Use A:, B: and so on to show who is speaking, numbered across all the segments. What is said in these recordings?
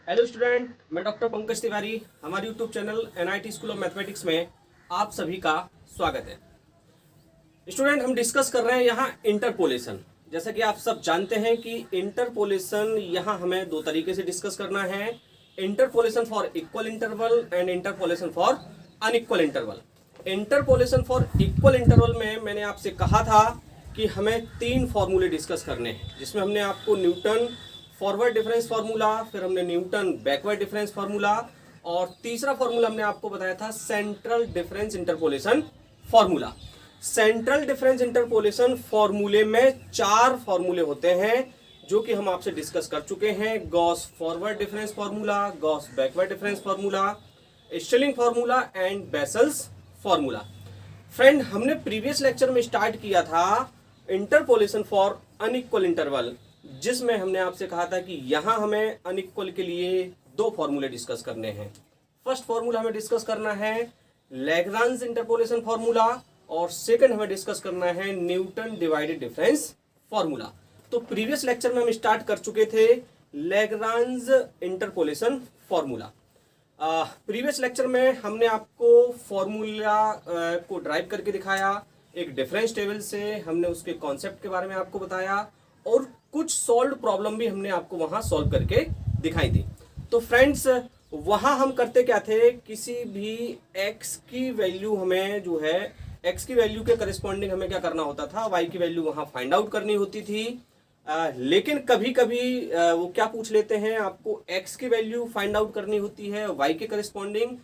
A: Hello student, मैं doctor Pankaj Tiwari. हमारे YouTube channel NIT school of mathematics में आप सभी का स्वागत है। स्टूडेंट, हम डिस्कस कर रहे हैं यहाँ इंटरपोलेशन। जैसा कि आप सब जानते हैं कि इंटरपोलेशन यहाँ हमें दो तरीके से डिस्कस करना है, interpolation for equal interval and interpolation for unequal interval. Interpolation for equal interval में मैंने आपसे कहा था कि हमें 3 फॉर्मूले डिस्कस करने हैं, जिसमें हमने आपको न्यूटन फॉरवर्ड डिफरेंस फार्मूला, फिर हमने न्यूटन बैकवर्ड डिफरेंस फार्मूला और तीसरा फार्मूला हमने आपको बताया था central difference interpolation formula. Central difference interpolation फार्मूले में 4 फार्मूले होते हैं जो कि हम आपसे डिस्कस कर चुके हैं। Gauss forward difference formula, Gauss backward difference formula, Stilling formula and vessels formula. Friend, हमने प्रीवियस लेक्चर में स्टार्ट किया था इंटरपोलेशन फॉर अनइक्वल इंटरवल, जिसमें हमने आपसे कहा था कि यहां हमें अनइक्वल के लिए 2 फॉर्मूले डिस्कस करने हैं। फर्स्ट फॉर्मूला हमें डिस्कस करना है लैग्रांज इंटरपोलेशन फॉर्मूला और सेकंड हमें डिस्कस करना है न्यूटन डिवाइडेड डिफरेंस फॉर्मूला। तो प्रीवियस लेक्चर में हम स्टार्ट कर चुके थे Lagrange interpolation formula. Previous lecture में हमने आपको फॉर्मूला को ड्राइव करके दिखाया, एक डिफरेंस टेबल से हमने उसके कॉन्सेप्ट के बारे में आपको बताया और कुछ सॉल्व प्रॉब्लम भी हमने आपको वहां सॉल्व करके दिखाई दी। तो फ्रेंड्स, वहां हम करते क्या थे, किसी भी x की वैल्यू हमें जो है x की वैल्यू के करस्पॉन्डिंग हमें क्या करना होता था, y की वैल्यू वहां फाइंड आउट करनी होती थी। लेकिन कभी कभी वो क्या पूछ लेते हैं, आपको x की वैल्यू फाइंड आउट करनी होती है y के करस्पॉन्डिंग।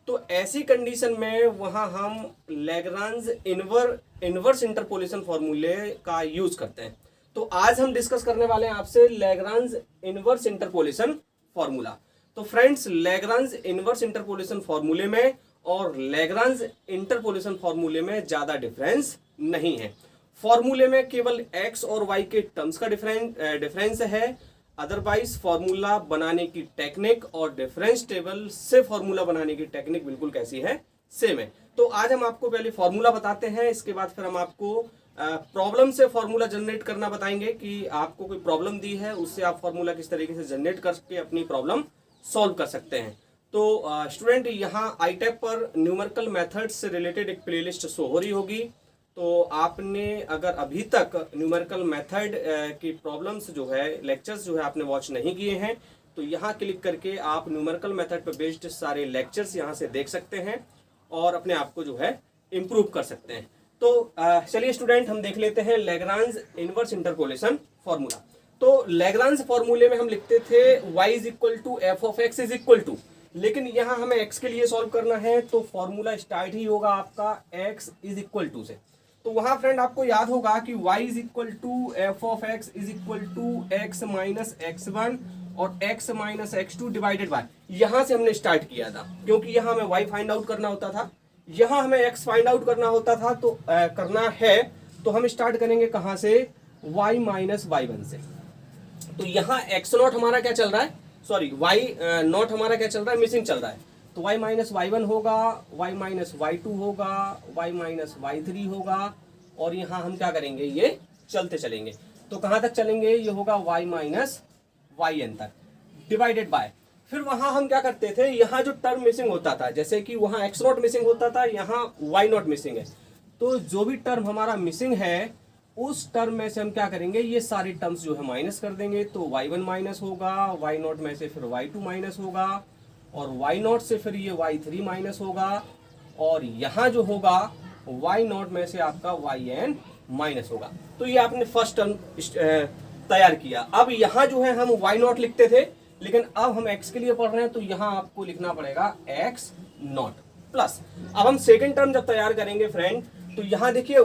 A: तो ऐसी कंडीशन में वहां हम लैग्रांज इनवर्स इंटरपोलेशन फॉर्मूले का यूज करते हैं। तो आज हम डिस्कस करने वाले हैं आपसे लैग्रांज इनवर्स इंटरपोलेशन फॉर्मूला। तो फ्रेंड्स, लैग्रांज इनवर्स इंटरपोलेशन फॉर्मूले में और लैग्रांज इंटरपोलेशन फॉर्मूले में ज्यादा डिफरेंस नहीं है। फॉर्मूले में केवल x और y के टर्म्स का डिफरेंस है, अदरवाइज फॉर्मूला बनाने की टेक्निक और डिफरेंस टेबल से फॉर्मूला बनाने की टेक्निक बिल्कुल कैसी है, सेम है। तो आज हम आपको पहले फॉर्मूला बताते हैं, इसके बाद फिर हम आपको प्रॉब्लम से फॉर्मूला जनरेट करना बताएंगे कि आपको कोई प्रॉब्लम दी है, उससे आप फॉर्मूला किस तरीके से जनरेट करके अपनी प्रॉब्लम सॉल्व कर सकते हैं। तो स्टूडेंट, यहाँ आईटैब पर न्यूमेरिकल मेथड्स से रिलेटेड एक प्लेलिस्ट शो हो रही होगी। तो आपने अगर अभी तक न्यूमेरिकल मेथड की प्रॉब्लम्स जो है, लेक्चर्स जो है आपने वॉच नहीं किए हैं, तो यहाँ क्लिक करके आप न्यूमेरिकल मेथड पर बेस्ड सारे लेक्चर्स यहाँ से देख सकते हैं और अपने आप को जो है इम्प्रूव कर सकते हैं। तो चलिए स्टूडेंट, हम देख लेते हैं लैग्रांज इनवर्स इंटरपोलेशन फॉर्मूला। तो लैग्रांज फॉर्मूले में हम लिखते थे y is equal to f of x is equal to, लेकिन यहाँ हमें x के लिए सॉल्व करना है तो फॉर्मूला स्टार्ट ही होगा आपका x इज इक्वल टू से। तो वहां फ्रेंड आपको याद होगा कि y is equal to f of x is equal to x minus x one और x minus x two divided by, यहां से हमने स्टार्ट किया था क्योंकि यहाँ हमें y फाइंड आउट करना होता था, यहाँ हमें x फाइंड आउट करना होता था। तो करना है तो हम स्टार्ट करेंगे कहां से, y माइनस वाई वन से। तो यहाँ x नॉट हमारा क्या चल रहा है, सॉरी y नॉट हमारा क्या चल रहा है, मिसिंग चल रहा है। तो y माइनस वाई वन होगा, y माइनस वाई टू होगा, y माइनस वाई थ्री होगा और यहाँ हम क्या करेंगे, ये चलते चलेंगे। तो कहाँ तक चलेंगे, ये होगा y माइनस वाई एन तक डिवाइडेड बाय। फिर वहां हम क्या करते थे, यहाँ जो टर्म मिसिंग होता था, जैसे कि वहां एक्स नॉट मिसिंग होता था, यहाँ वाई नॉट मिसिंग है, तो जो भी टर्म हमारा मिसिंग है उस टर्म में से हम क्या करेंगे, ये सारी टर्म्स जो है माइनस कर देंगे। तो y1 माइनस होगा, y नॉट में से फिर y2 माइनस होगा और y नॉट से फिर ये y3 माइनस होगा और यहाँ जो होगा y नॉट में से आपका yn माइनस होगा। तो ये आपने फर्स्ट टर्म तैयार किया। अब यहाँ जो है हम y नॉट लिखते थे, लेकिन अब हम x के लिए पढ़ रहे हैं तो यहाँ आपको लिखना पड़ेगा x नॉट प्लस। अब हम सेकंड टर्म जब तैयार करेंगे फ्रेंड, तो यहाँ देखिए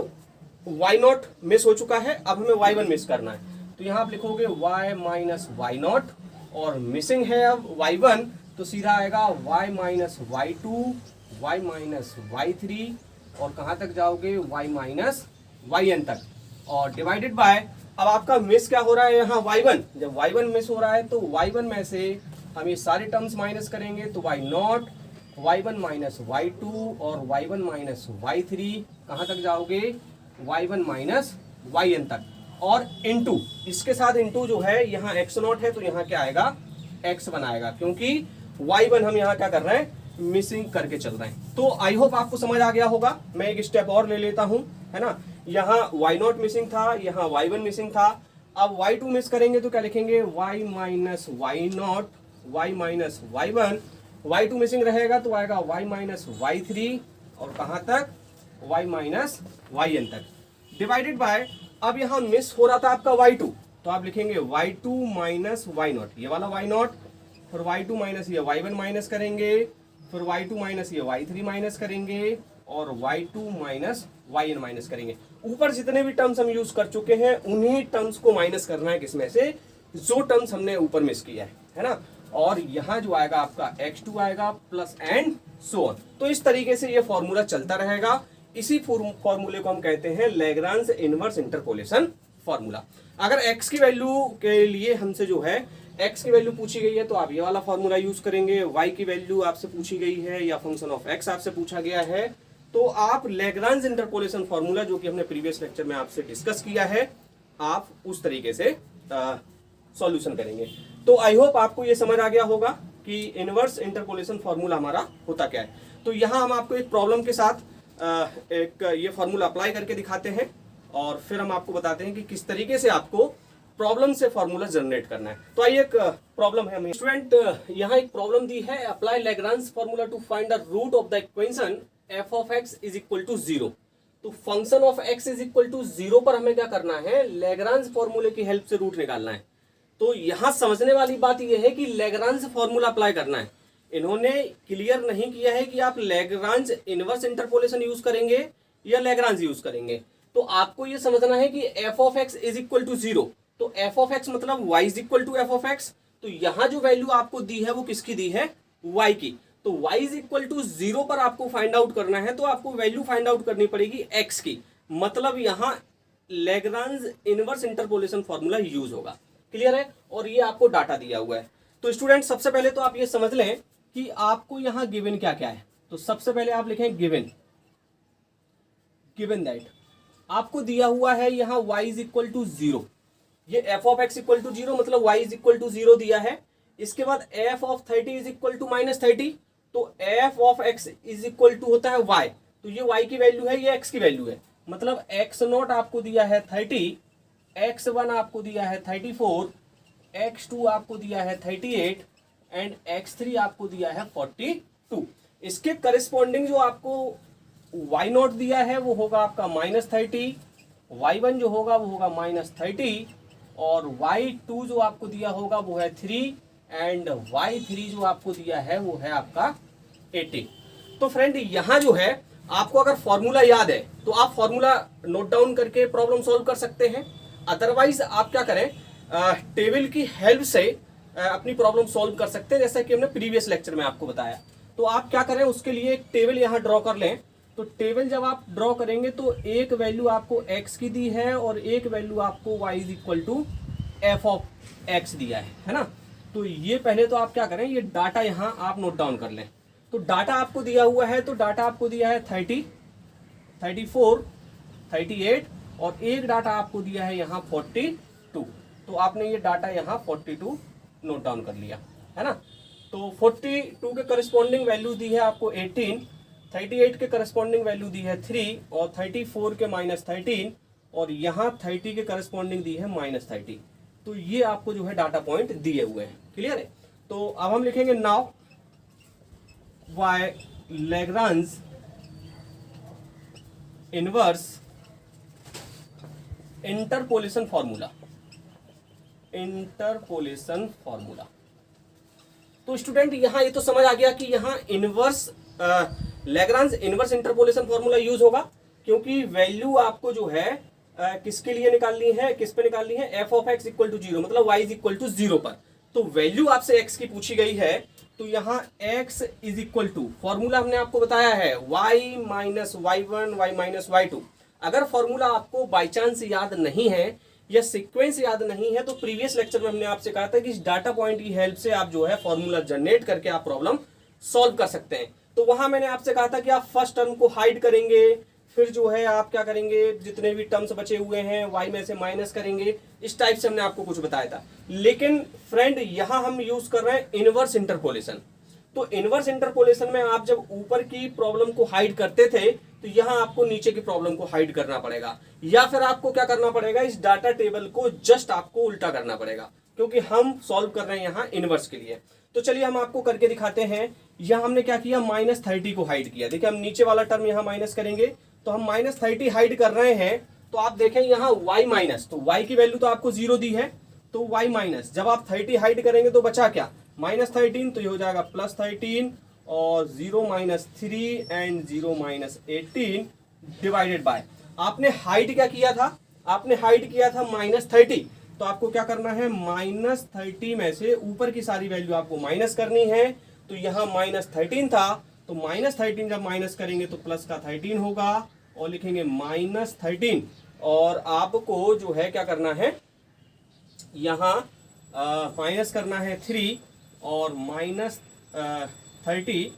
A: y नॉट मिस हो चुका है, अब हमें y1 मिस करना है। तो यहाँ आप लिखोगे y माइनस वाई नॉट और मिसिंग है अब y1, तो सीधा आएगा y minus y two, y minus y three और कहाँ तक जाओगे, y माइनस वाई एन तक और डिवाइडेड बाय। अब आपका मिस क्या हो रहा है यहाँ, y1। जब y1 मिस हो रहा है तो y1 में से हम ये सारे टर्म्स माइनस करेंगे, तो y naught, y1 minus y two और y1 माइनस वाई थ्री, कहाँ तक जाओगे, y1 माइनस वाई एन तक और इनटू, इसके साथ इनटू जो है यहाँ x नॉट है तो यहाँ क्या आएगा x बनाएगा, क्योंकि y1 हम यहाँ क्या कर रहे हैं, मिसिंग करके चल रहे हैं। तो आई होप आपको समझ आ गया होगा। मैं एक स्टेप और ले लेता हूं, है ना। यहाँ y0 मिसिंग था, यहाँ y1 मिसिंग था। अब y2 मिस करेंगे तो क्या लिखेंगे, y minus y0, y minus y1, y2 missing रहेगा तो आएगा y माइनस y3 और कहां तक, y माइनस yn तक, डिवाइडेड बाय, अब यहाँ मिस हो रहा था आपका y2, तो आप लिखेंगे y2 माइनस y0, ये वाला y0, फिर y2 माइनस ये y1 माइनस करेंगे, फिर y2 माइनस ये y3 माइनस करेंगे और y2 माइनस yn माइनस करेंगे। ऊपर जितने भी टर्म्स हम यूज कर चुके हैं उन्हीं टर्म्स को माइनस करना है, किसमें से, जो टर्म्स हमने ऊपर मिस किया है ना। और यहाँ जो आएगा आपका x2 आएगा प्लस एंड सो ऑन। तो इस तरीके से ये फॉर्मूला चलता रहेगा। इसी फॉर्मूले को हम कहते हैं लैग्रांज इनवर्स इंटरपोलेशन फॉर्मूला। अगर x की वैल्यू के लिए हमसे जो है x की वैल्यू पूछी गई है तो आप ये वाला फॉर्मूला यूज करेंगे, y की वैल्यू आपसे पूछी गई है या फंक्शन ऑफ x आपसे पूछा गया है तो आप लैग्रांज इंटरपोलेशन फॉर्मूला, जो कि हमने प्रीवियस लेक्चर में आपसे डिस्कस किया है, आप उस तरीके से सॉल्यूशन करेंगे। तो आई होप आपको ये समझ आ गया होगा कि इनवर्स इंटरपोलेशन फॉर्मूला हमारा होता क्या है। तो यहाँ हम आपको एक प्रॉब्लम के साथ एक ये फॉर्मूला अप्लाई करके दिखाते हैं और फिर हम आपको बताते हैं कि किस तरीके से आपको प्रॉब्लम से फॉर्मूला जनरेट करना है। तो आइए, एक प्रॉब्लम है हमें स्टूडेंट, यहाँ एक प्रॉब्लम दी है, apply Lagrange formula to find the root of the equation f of x is equal to 0। तो function of x is equal to 0 पर हमें क्या करना है, लैग्रांज फॉर्मूले की हेल्प से रूट निकालना है। तो यहां समझने वाली बात यह है कि लैग्रांज फॉर्मूला अप्लाई करना है। इन्होंने क्लियर नहीं किया है कि आप लैग्रांज इनवर्स इंटरपोलेशन यूज करेंगे या लैग्रांज यूज करेंगे। तो आपको यह समझना है कि f of x is equal to 0, तो f of x मतलब y is equal to f of x। तो यहां जो वैल्यू आपको दी है वो किसकी दी है, y की। तो y इज इक्वल टू 0 पर आपको फाइंड आउट करना है, तो आपको वैल्यू फाइंड आउट करनी पड़ेगी x की। मतलब यहां Lagrange inverse interpolation formula use होगा। क्लियर है। और ये आपको डाटा दिया हुआ है। तो स्टूडेंट, सबसे पहले तो आप ये समझ लें कि आपको यहां गिवन क्या क्या है। तो सबसे पहले आप लिखें गिवन दैट आपको दिया हुआ है यहां y इज इक्वल टू 0। ये f of x equal to 0 मतलब y इज इक्वल टू 0 दिया है। इसके बाद f of 30 is equal to minus 30, तो f of x is equal to होता है y। तो ये y की वैल्यू है, ये x की वैल्यू है। मतलब x0 आपको दिया है 30, x1 आपको दिया है 34, x2 आपको दिया है 38 एंड x3 आपको दिया है 42। इसके करस्पॉन्डिंग जो आपको y0 दिया है वो होगा आपका -30, y1 जो होगा वो होगा -30 और y2 जो आपको दिया होगा वो है 3 एंड y3 जो आपको दिया है वो है आपका 80। तो फ्रेंड, यहाँ जो है आपको अगर फॉर्मूला याद है तो आप फॉर्मूला नोट डाउन करके प्रॉब्लम सॉल्व कर सकते हैं। अदरवाइज आप क्या करें, टेबल की हेल्प से अपनी प्रॉब्लम सॉल्व कर सकते हैं, जैसा कि हमने प्रीवियस लेक्चर में आपको बताया। तो आप क्या करें, उसके लिए एक टेबल यहाँ ड्रॉ कर लें। तो टेबल जब आप ड्रॉ करेंगे तो एक वैल्यू आपको x की दी है और एक वैल्यू आपको y is equal to f of x दिया है ना। तो ये पहले तो आप क्या करें, ये डाटा यहाँ आप नोट डाउन कर लें। तो डाटा आपको दिया हुआ है, तो डाटा आपको दिया है 30, 34, 38 और एक डाटा आपको दिया है यहाँ 42। तो आपने ये डाटा यहाँ 42 नोट डाउन कर लिया है ना। तो 42 के करस्पॉन्डिंग वैल्यू दी है आपको 18, 38 के करस्पॉन्डिंग वैल्यू दी है 3 और 34 के -13 और यहाँ 30 के करस्पॉन्डिंग दी है -30। तो ये आपको जो है डाटा पॉइंट दिए हुए हैं। क्लियर है। तो अब हम लिखेंगे now y Lagrange inverse interpolation formula. तो स्टूडेंट, यहां ये तो समझ आ गया कि यहां inverse Lagrange inverse interpolation formula use होगा, क्योंकि वैल्यू आपको जो है किसके लिए निकालनी है, किस पे निकालनी है, f of x equal to 0 मतलब y इज इक्वल टू 0 पर। तो वैल्यू आपसे x की पूछी गई है, तो यहाँ x is equal to, formula हमने आपको बताया है y minus y1 y minus y2। अगर फॉर्मूला आपको बाई चांस याद नहीं है या सीक्वेंस याद नहीं है तो प्रीवियस लेक्चर में हमने आपसे कहा था कि इस डाटा पॉइंट की हेल्प से आप जो है फॉर्मूला जनरेट करके आप प्रॉब्लम सॉल्व कर सकते हैं। तो वहां मैंने आपसे कहा था कि आप फर्स्ट टर्म को हाइड करेंगे, फिर जो है आप क्या करेंगे, जितने भी टर्म्स बचे हुए हैं y में से माइनस करेंगे। इस टाइप से हमने आपको कुछ बताया था। लेकिन फ्रेंड यहाँ हम यूज कर रहे हैं इनवर्स इंटरपोलेशन। तो इनवर्स इंटरपोलेशन में आप जब ऊपर की प्रॉब्लम को हाइड करते थे तो यहाँ आपको नीचे की प्रॉब्लम को हाइड करना पड़ेगा, या फिर आपको क्या करना पड़ेगा, इस डाटा टेबल को जस्ट आपको उल्टा करना पड़ेगा, क्योंकि हम सॉल्व कर रहे हैं यहाँ इनवर्स के लिए। तो चलिए हम आपको करके दिखाते हैं। यहाँ हमने क्या किया, -30 को हाइड किया। देखिए हम नीचे वाला टर्म यहाँ माइनस करेंगे तो हम -30 हाइड कर रहे हैं। तो आप देखें यहाँ y माइनस, तो y की वैल्यू तो आपको 0 दी है, तो y माइनस जब आप 30 हाइड करेंगे तो बचा क्या, -13, तो ये हो जाएगा +13 और 0 - 3 एंड 0 - 18 डिवाइडेड बाय, आपने हाइड क्या किया था, आपने हाइड किया था -30। तो आपको क्या करना है, -30 में से ऊपर की सारी वैल्यू आपको माइनस करनी है। तो यहाँ -13 था, तो -13 जब माइनस करेंगे तो प्लस का 13 होगा और लिखेंगे -13। और आपको जो है क्या करना है, यहाँ माइनस करना है 3 और -30,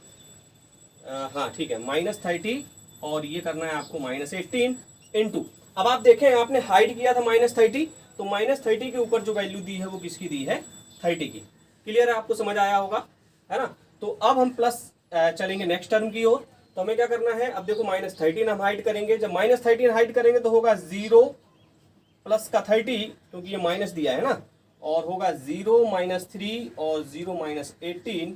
A: हाँ ठीक है, -30 और ये करना है आपको -18 इंटू। अब आप देखें आपने हाइड किया था -30, तो -30 के ऊपर जो वैल्यू दी है वो किसकी दी है, 30 की। क्लियर है, आपको समझ आया होगा, है ना। तो अब हम प्लस चलेंगे नेक्स्ट टर्म की ओर। तो हमें क्या करना है, अब देखो -13 हम हाइड करेंगे। जब -13 हाइड करेंगे तो होगा 0 प्लस का 30, क्योंकि ये माइनस दिया है ना, और होगा 0 - 3 और 0 - 18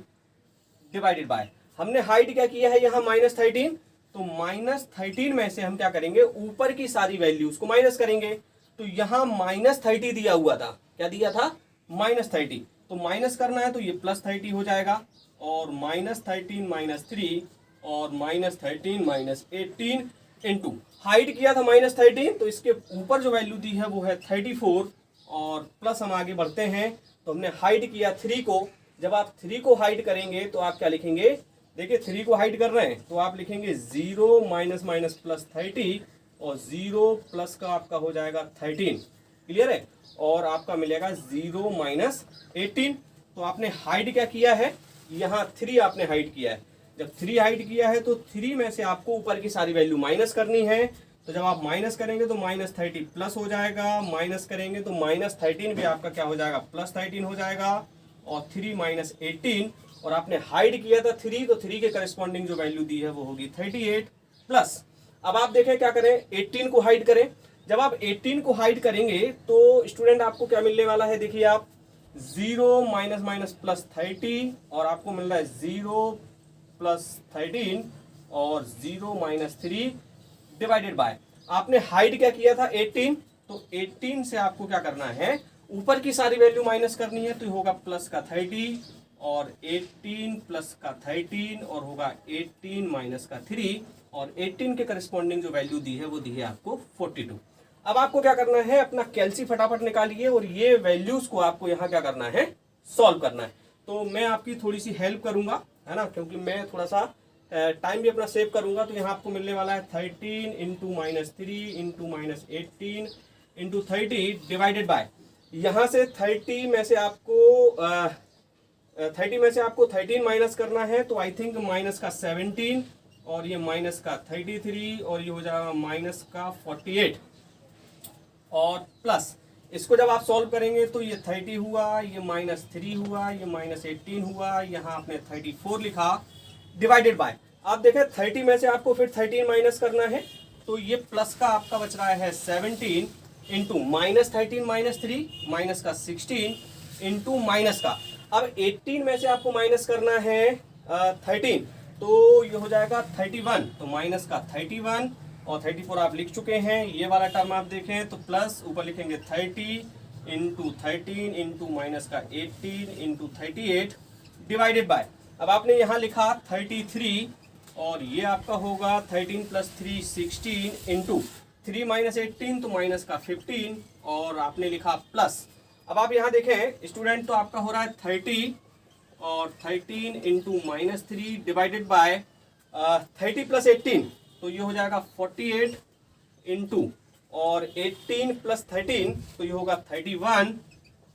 A: डिवाइडेड बाय, हमने हाइड क्या किया है यहाँ -13, तो -13 में से हम क्या करेंगे, ऊपर की सारी वैल्यूज को माइनस करेंगे। तो यहाँ -30 दिया हुआ था, क्या दिया था, -30, तो माइनस करना है तो ये +30 हो जाएगा और -13 - 3 और -13 - 18 इंटू, हाइड किया था -13, तो इसके ऊपर जो वैल्यू दी है वो है 34 और प्लस हम आगे बढ़ते हैं। तो हमने हाइड किया 3 को, जब आप 3 को हाइड करेंगे तो आप क्या लिखेंगे, देखिए 3 को हाइड कर रहे हैं तो आप लिखेंगे 0 - +30 और 0 प्लस का आपका हो जाएगा 13। क्लियर है, और आपका मिलेगा 0 - 18। तो आपने हाइड क्या किया है, यहाँ 3 आपने हाइड किया है। जब 3 हाइड किया है तो 3 में से आपको ऊपर की सारी वैल्यू माइनस करनी है। तो जब आप माइनस करेंगे तो -30 प्लस हो जाएगा, माइनस करेंगे तो -13 भी आपका क्या हो जाएगा, +13 हो जाएगा और 3 - 18, और आपने हाइड किया था 3, तो 3 के करस्पॉन्डिंग जो वैल्यू दी है वो होगी 38 प्लस। अब आप देखें क्या करें, 18 को हाइड करें। जब आप 18 को हाइड करेंगे तो स्टूडेंट आपको क्या मिलने वाला है, देखिए आप 0 - +30 और आपको मिल रहा है 0 + 13 और 0 - 3 डिवाइडेड बाय, आपने हाइड क्या किया था 18, तो 18 से आपको क्या करना है, ऊपर की सारी वैल्यू माइनस करनी है। तो ये होगा प्लस का 30 और 18 प्लस का 13 और होगा 18 माइनस का 3 और 18 के करस्पॉन्डिंग जो वैल्यू दी है वो दी है आपको 42। अब आपको क्या करना है, अपना कैलसी फटाफट निकालिए और ये वैल्यूज को आपको यहाँ क्या करना है, सॉल्व करना है। तो मैं आपकी थोड़ी सी हेल्प करूंगा, है ना, क्योंकि मैं थोड़ा सा टाइम भी अपना सेव करूंगा। तो यहाँ आपको मिलने वाला है 13 × -3 × -18 × 30 डिवाइडेड बाय, यहाँ से 30 में से आपको 13 माइनस करना है। तो आई थिंक माइनस का 17 और ये माइनस का 33 और ये हो जाएगा माइनस का 48 और प्लस, इसको जब आप सॉल्व करेंगे तो ये 30 हुआ, ये -3 हुआ, ये -18 हुआ, यहाँ आपने 34 लिखा डिवाइडेड बाय, आप देखें 30 में से आपको फिर 13 माइनस करना है। तो ये प्लस का आपका बच रहा है 17 इंटू -13 - 3 माइनस का 16 इंटू माइनस का, अब 18 में से आपको माइनस करना है 13, तो ये हो जाएगा 31, तो माइनस का 31 और 34 आप लिख चुके हैं। ये वाला टर्म आप देखें तो प्लस ऊपर लिखेंगे 30 इंटू 13 इंटू माइनस का 18 इंटू 38 डिवाइडेड बाय, अब आपने यहाँ लिखा 33 और ये आपका होगा 13 + 3 16 इंटू 3 - 18 तो माइनस का 15 और आपने लिखा प्लस। अब आप यहाँ देखें स्टूडेंट, तो आपका हो रहा है 30 और 13 इंटू -3 डिवाइडेड बाय 30 + 18, तो ये हो जाएगा 48 इंटू और 18 + 13 तो ये होगा 31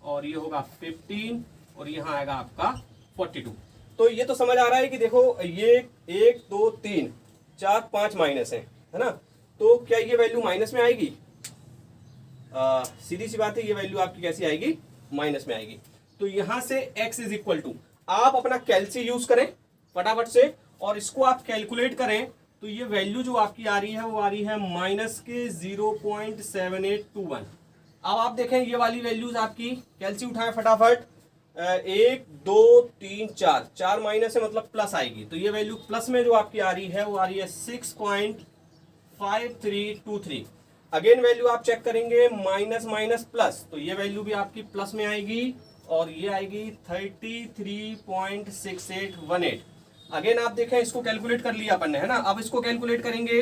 A: और ये होगा 15 और यहाँ आएगा आपका 42। तो ये तो समझ आ रहा है कि देखो ये 1 2 3 4 5 माइनस है ना, तो क्या ये वैल्यू माइनस में आएगी? सीधी सी बात है, ये वैल्यू आपकी कैसी आएगी? माइनस में आएगी। तो यहां से x इज इक्वल टू, आप अपना कैलसी यूज करें फटाफट से और इसको आप कैलकुलेट करें, तो ये वैल्यू जो आपकी आ रही है वो आ रही है माइनस के 0.7821। अब आप देखें ये वाली वैल्यूज आपकी, कैलसी उठाएं फटाफट, 1 2 3 4, 4 माइनस है मतलब प्लस आएगी, तो ये वैल्यू प्लस में जो आपकी आ रही है वो आ रही है 6.5323। अगेन वैल्यू आप चेक करेंगे माइनस माइनस प्लस, तो ये वैल्यू भी आपकी प्लस में आएगी और ये आएगी 33.6818। अगेन आप देखें इसको कैलकुलेट कर लिया अपन ने, है ना। अब इसको कैलकुलेट करेंगे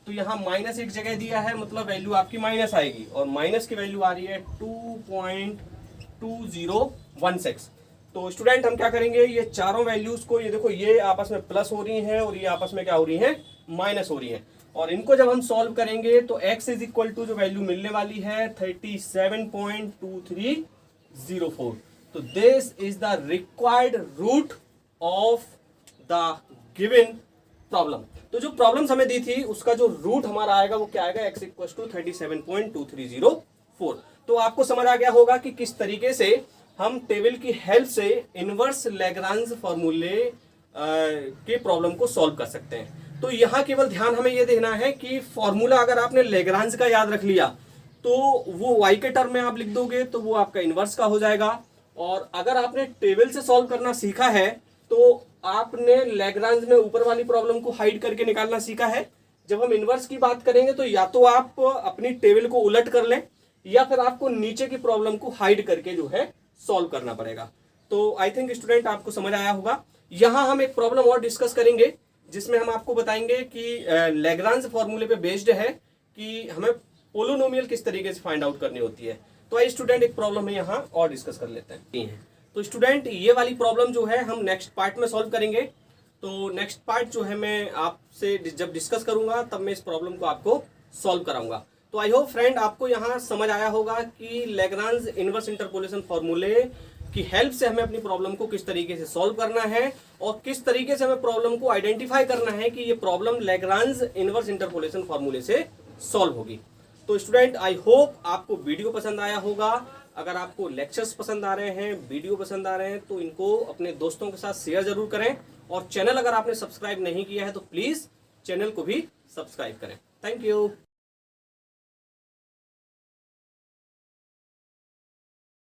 A: तो यहाँ माइनस एक जगह दिया है, मतलब वैल्यू आपकी माइनस आएगी और माइनस की वैल्यू आ रही है 2.2016। तो स्टूडेंट हम क्या करेंगे, ये चारों वैल्यूज को, ये देखो ये आपस में प्लस हो रही हैं और ये आपस में क्या हो रही हैं? माइनस हो रही हैं। और इनको जब हम सॉल्व करेंगे तो x इज इक्वल टू जो वैल्यू मिलने वाली है 37.2304। तो this is the required root of the given problem. तो जो प्रॉब्लम हमें दी थी उसका जो रूट हमारा आएगा वो क्या आएगा? x equal to 37.2304। तो आपको समझ आ गया होगा कि किस तरीके से हम टेबल की हेल्प से इनवर्स लैग्रांज फॉर्मूले के प्रॉब्लम को सॉल्व कर सकते हैं। तो यहाँ केवल ध्यान हमें यह देना है कि फॉर्मूला अगर आपने लैग्रांज का याद रख लिया तो वो y के टर्म में आप लिख दोगे तो वो आपका इनवर्स का हो जाएगा। और अगर आपने टेबल से सॉल्व करना सीखा है तो आपने लैग्रांज में ऊपर वाली प्रॉब्लम को हाइड करके निकालना सीखा है। जब हम इनवर्स की बात करेंगे तो या तो आप अपनी टेबल को उलट कर लें या फिर आपको नीचे की प्रॉब्लम को हाइड करके जो है सॉल्व करना पड़ेगा। तो आई थिंक स्टूडेंट आपको समझ आया होगा। यहां हम एक प्रॉब्लम और डिस्कस करेंगे जिसमें हम आपको बताएंगे कि लैग्रांज फॉर्मूले पे बेस्ड है कि हमें पोलिनोमियल किस तरीके से फाइंड आउट करनी होती है। तो आई स्टूडेंट एक प्रॉब्लम है यहाँ और डिस्कस कर लेते हैं। तो स्टूडेंट ये वाली प्रॉब्लम जो है हम नेक्स्ट पार्ट में सॉल्व करेंगे। तो नेक्स्ट पार्ट जो है मैं आपसे जब डिस्कस करूंगा तब मैं इस प्रॉब्लम को आपको सॉल्व कराऊंगा। तो आई होप फ्रेंड आपको यहाँ समझ आया होगा कि लैग्रांज इनवर्स इंटरपोलेशन फॉर्मूले की हेल्प से हमें अपनी प्रॉब्लम को किस तरीके से सॉल्व करना है और किस तरीके से हमें प्रॉब्लम को आइडेंटिफाई करना है कि ये प्रॉब्लम लैग्रांज इनवर्स इंटरपोलेशन फॉर्मूले से सॉल्व होगी। तो स्टूडेंट आई होप आपको वीडियो पसंद आया होगा। अगर आपको लेक्चर्स पसंद आ रहे हैं, वीडियो पसंद आ रहे हैं तो इनको अपने दोस्तों के साथ शेयर जरूर करें और चैनल अगर आपने सब्सक्राइब नहीं किया है तो प्लीज चैनल को भी सब्सक्राइब करें। Thank you.